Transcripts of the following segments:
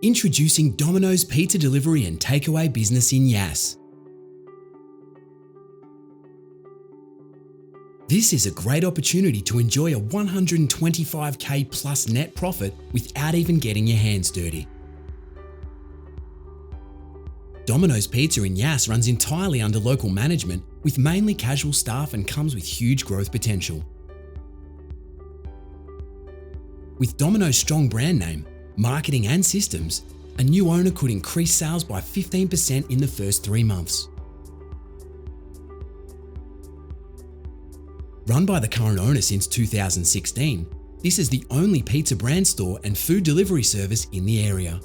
Introducing Domino's pizza delivery and takeaway business in Yass. This is a great opportunity to enjoy a 125k plus net profit without even getting your hands dirty. Domino's Pizza in Yass runs entirely under local management with mainly casual staff and comes with huge growth potential. With Domino's strong brand name, marketing and systems, a new owner could increase sales by 15% in the first 3 months. Run by the current owner since 2016, this is the only pizza brand store and food delivery service in the area.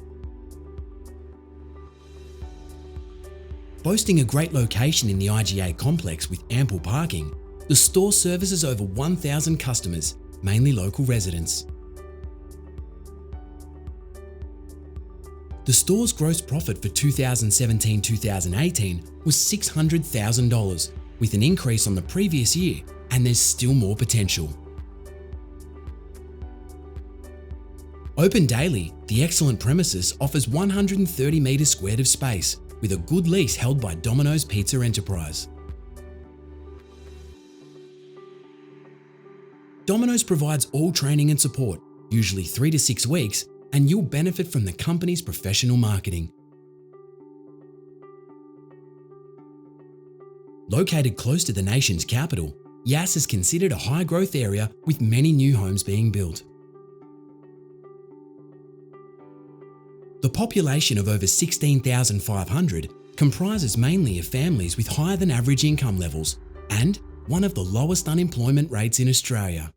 Boasting a great location in the IGA complex with ample parking, the store services over 1,000 customers, mainly local residents. The store's gross profit for 2017-2018 was $600,000, with an increase on the previous year, and there's still more potential. Open daily, the excellent premises offers 130 metres squared of space, with a good lease held by Domino's Pizza Enterprise. Domino's provides all training and support, usually 3 to 6 weeks, and you'll benefit from the company's professional marketing. Located close to the nation's capital, Yass is considered a high-growth area with many new homes being built. The population of over 16,500 comprises mainly of families with higher than average income levels and one of the lowest unemployment rates in Australia.